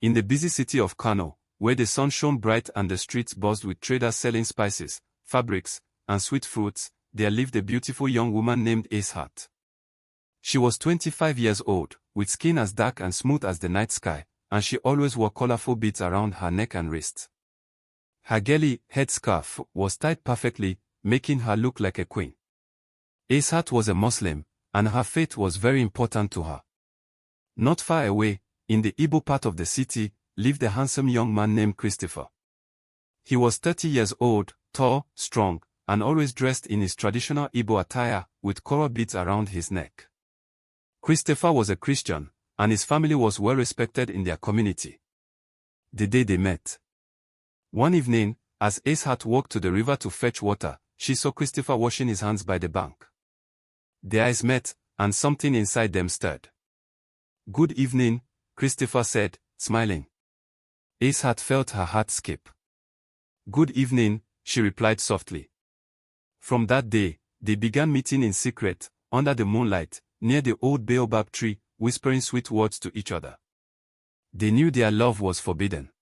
In the busy city of Kano, where the sun shone bright and the streets buzzed with traders selling spices, fabrics, and sweet fruits, there lived a beautiful young woman named Aishat. She was 25 years old, with skin as dark and smooth as the night sky, and she always wore colorful beads around her neck and wrist. Her girly headscarf was tied perfectly, making her look like a queen. Aishat was a Muslim, and her faith was very important to her. Not far away, in the Igbo part of the city, lived a handsome young man named Christopher. He was 30 years old, tall, strong, and always dressed in his traditional Igbo attire, with coral beads around his neck. Christopher was a Christian, and his family was well respected in their community. The day they met. One evening, as Aishat walked to the river to fetch water, she saw Christopher washing his hands by the bank. Their eyes met, and something inside them stirred. "Good evening," Christopher said, smiling. Aishat felt her heart skip. "Good evening," she replied softly. From that day, they began meeting in secret, under the moonlight, near the old baobab tree, whispering sweet words to each other. They knew their love was forbidden.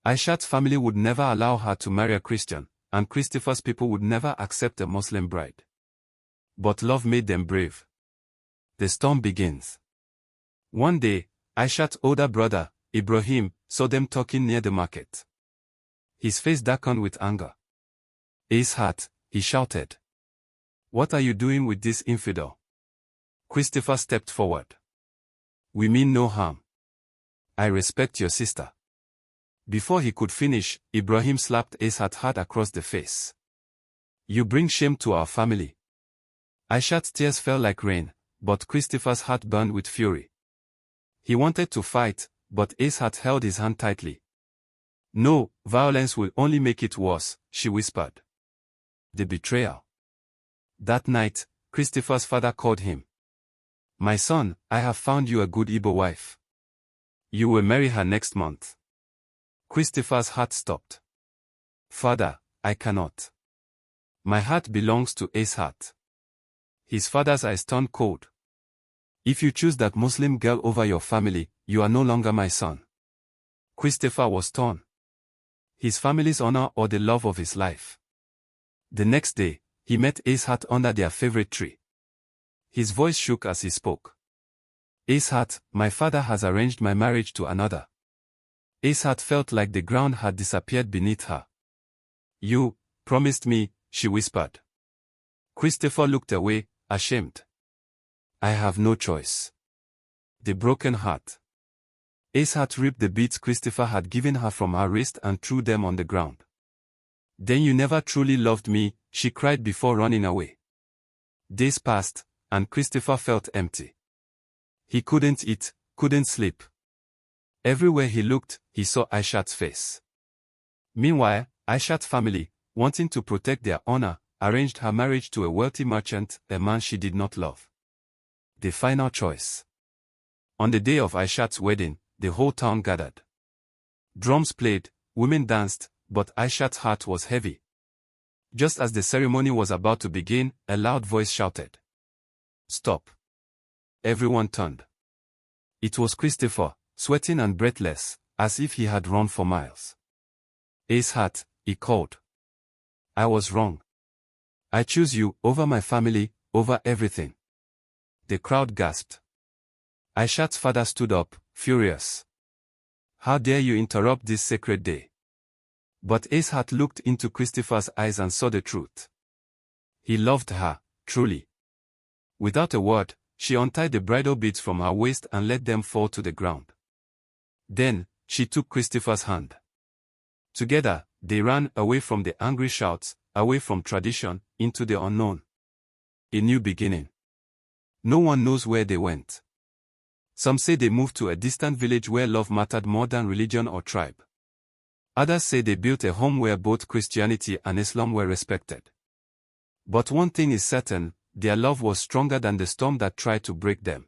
Aishat's family would never allow her to marry a Christian, and Christopher's people would never accept a Muslim bride. But love made them brave. The storm begins. One day, Aishat's older brother, Ibrahim, saw them talking near the market. His face darkened with anger. "Aishat," he shouted. "What are you doing with this infidel?" Christopher stepped forward. "We mean no harm. I respect your sister." Before he could finish, Ibrahim slapped Aishat hard across the face. "You bring shame to our family." Aishat's tears fell like rain, but Christopher's heart burned with fury. He wanted to fight, but Aishat held his hand tightly. "No, violence will only make it worse," she whispered. The betrayal. That night, Christopher's father called him. "My son, I have found you a good Igbo wife. You will marry her next month." Christopher's heart stopped. "Father, I cannot. My heart belongs to Aishat." His father's eyes turned cold. "If you choose that Muslim girl over your family, you are no longer my son." Christopher was torn. His family's honor or the love of his life. The next day, he met Aishat under their favorite tree. His voice shook as he spoke. "Aishat, my father has arranged my marriage to another." Aishat felt like the ground had disappeared beneath her. "You promised me," she whispered. Christopher looked away, ashamed. "I have no choice." The broken heart. Aishat ripped the beads Christopher had given her from her wrist and threw them on the ground. "Then you never truly loved me," she cried before running away. Days passed, and Christopher felt empty. He couldn't eat, couldn't sleep. Everywhere he looked, he saw Aishat's face. Meanwhile, Aishat's family, wanting to protect their honor, arranged her marriage to a wealthy merchant, a man she did not love. The final choice. On the day of Aishat's wedding, the whole town gathered. Drums played, women danced, but Aishat's heart was heavy. Just as the ceremony was about to begin, a loud voice shouted, "Stop!" Everyone turned. It was Christopher, sweating and breathless, as if he had run for miles. "Aishat," he called. "I was wrong. I choose you over my family, over everything." The crowd gasped. Aishat's father stood up, furious. "How dare you interrupt this sacred day?" But Aishat looked into Christopher's eyes and saw the truth. He loved her, truly. Without a word, she untied the bridal beads from her waist and let them fall to the ground. Then, she took Christopher's hand. Together, they ran away from the angry shouts, away from tradition, into the unknown. A new beginning. No one knows where they went. Some say they moved to a distant village where love mattered more than religion or tribe. Others say they built a home where both Christianity and Islam were respected. But one thing is certain, their love was stronger than the storm that tried to break them.